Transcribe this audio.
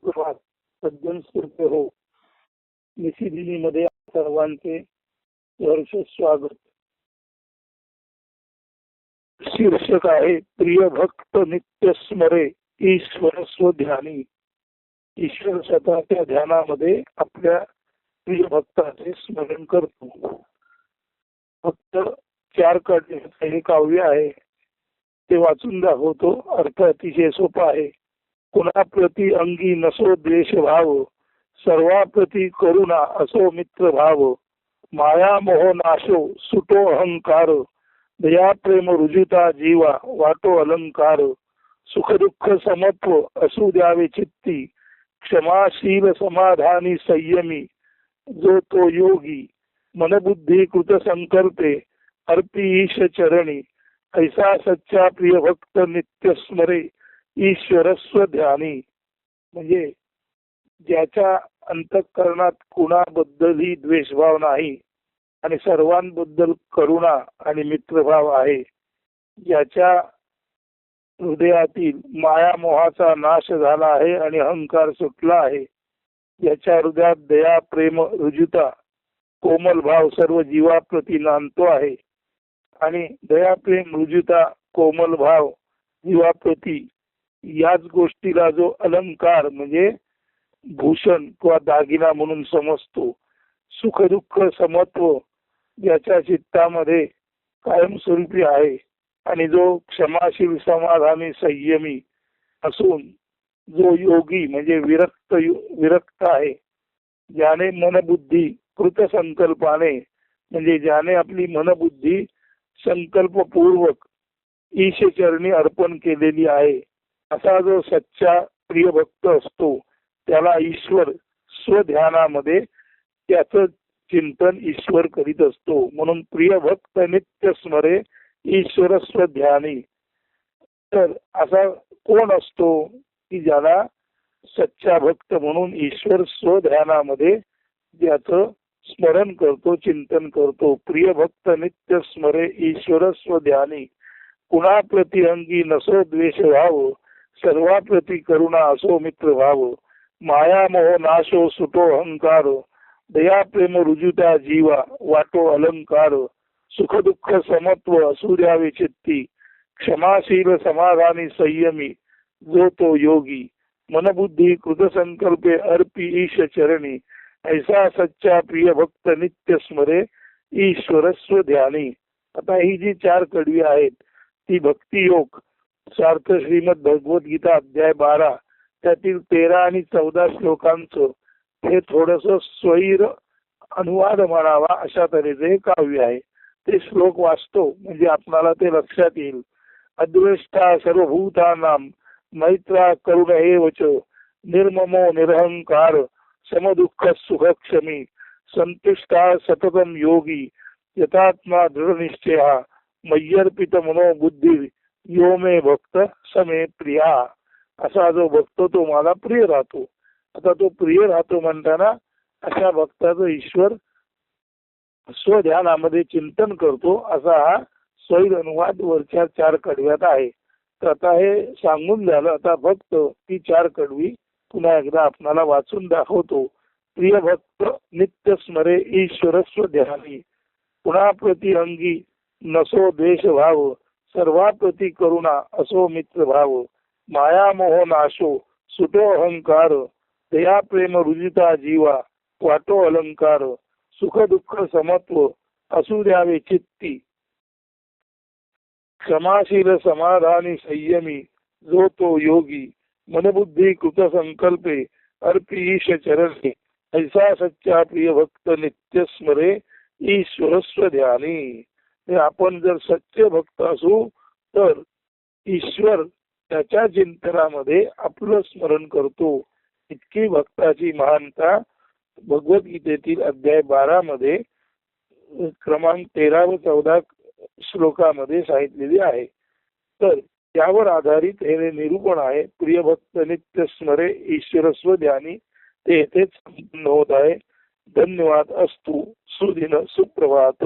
सुप्रभात सज्जन स्फूर्त हो. निशिदिनीमध्ये सर्वांचे हर्ष स्वागत. शीर्षक आहे प्रिय भक्त नित्य स्मरे ईश्वर स्वध्यानी. ईश्वर स्वतःच्या ध्यानामध्ये आपल्या प्रिय भक्ताचे स्मरण करतो. फक्त 4 कडे हे काव्य आहे, ते वाचून दाखवतो. अर्थ अतिशय सोपा आहे. कुणाप्रती अंगी नसो द्वेष भाव, सर्वाप्रती करुणा असो मित्र भाव. माया मोह नाशो सुटो अहंकार, दया प्रेम रुजुता जीवा वाटो अलंकार. सुख दुःख समत्व असू द्यावे चित्ती, क्षमाशील समाधानी संयमी. जो तो योगी मनबुद्धी कृत संकल्पे, अर्पी ईश चरणी. ऐसा सच्चा प्रिय भक्त नित्य स्मरे ईश्वर स्वध्यानी. म्हणजे ज्याच्या अंतःकरणात कुणाबद्दलही द्वेषभाव नाही आणि सर्वांबद्दल करुणा आणि मित्रभाव आहे, ज्याच्या हृदयातील माया मोहाचा नाश झाला आहे आणि अहंकार सुटला आहे, ज्याच्या हृदयात दया प्रेम रुजुता कोमल भाव सर्व जीवाप्रती नांदतो आहे आणि दया प्रेम रुजुता कोमल भाव जीवाप्रती, याच गोष्टीला जो अलंकार म्हणजे भूषण किंवा दागिना म्हणून समजतो. सुख दुःख समत्व ज्याच्या चित्तामध्ये कायमस्वरूपी आहे आणि जो क्षमाशील समाधानी संयमी असून जो योगी म्हणजे विरक्त आहे, ज्याने मनबुद्धी कृत संकल्पाने म्हणजे ज्याने आपली मनबुद्धी संकल्पपूर्वक ईश चरणी अर्पण केलेली आहे, असा जो सच्चा प्रिय भक्त असतो त्याला ईश्वर स्वध्यानामध्ये त्याचं चिंतन ईश्वर करीत असतो. म्हणून प्रिय भक्त नित्य स्मरे ईश्वर स्वध्यानी. तर असा कोण असतो की ज्याला सच्चा भक्त म्हणून ईश्वर स्वध्यानामध्ये ज्याचं स्मरण करतो चिंतन करतो. प्रिय भक्त नित्य स्मरे ईश्वर स्वध्यानी. कुणाप्रती अंगी नसो द्वेष भाव, सर्वाप्रती करुणा असो मित्र भाव. माया मोह नाशो सुटो अहंकार, दया प्रेम रुजुता जीवा वाटो अलंकार. सुख दुःख समत्व असू द्यावे चित्ती, क्षमाशील समाधानी संयमी. जो तो योगी मनबुद्धी कृत संकल्पे, अर्पी ईश चरणी. ऐसा सच्चा प्रिय भक्त नित्य स्मरे ईश्वर स्वध्यानी. आता ही जी 4 कडवी आहेत ती भक्ती योग सार्थ श्रीमद भगवद्गीता अध्याय 12 त्यातील 13 आणि 14 श्लोकांचं हे थोडस स्वैर अनुवाद म्हणावा अशा तऱ्हेचे काव्य आहे. ते श्लोक वाचतो म्हणजे आपल्याला ते लक्षात येईल. अद्वेष्टा सर्वभूतानां मैत्रा करुण एवच, निर्ममो निरहंकार, समदुःख सुखक्षमी. संतुष्टा सततम योगी, यथात्मा दृढ निश्चय. मय्यर्पित मनोबुद्धी, यो मे भक्त समे प्रिया. असा जो भक्त तो मला प्रिय राहतो. आता तो प्रिय राहतो म्हणताना अशा भक्ताचं ईश्वर स्वध्यानामध्ये चिंतन करतो असा हा स्वैर अनुवाद वरच्या 4 कडव्यात आहे. तर आता हे सांगून झालं. आता भक्त ती 4 कडवी पुन्हा एकदा आपणाला वाचून दाखवतो. प्रिय भक्त नित्य स्मरे ईश्वर स्वध्यानी. कुणाप्रती अंगी नसो द्वेष भाव, सर्वाप्रती करुणा असो मित्र भाव. माया मोह नाशो सुटो अहंकार, दया प्रेम रुजिता जीवा वाटो अलंकार. सुख दुःख समत्व असू द्यावे चित्ती, क्षमाशील समाधानी संयमी. जो तो योगी मनबुद्धी कृत संकल्पे, अर्पी ईश चरणी. ऐसा सच्चा प्रिय भक्त नित्य स्मरे ईश्वर स्वध्यानी. आपण जर सच्चे भक्त असू तर ईश्वर त्याच्या चिंतनामध्ये आपलं स्मरण करतो. इतकी भक्ताची महानता भगवद्गीतेतील अध्याय 12 मध्ये क्रमांक 13 व 14 श्लोकामध्ये सांगितलेली आहे. तर त्यावर आधारित हे निरूपण आहे. प्रिय भक्त नित्य स्मरे ईश्वर स्वध्यानी. ते येथेच संपन्न होत आहे. धन्यवाद. अस्तु. सुदिन सुप्रभात.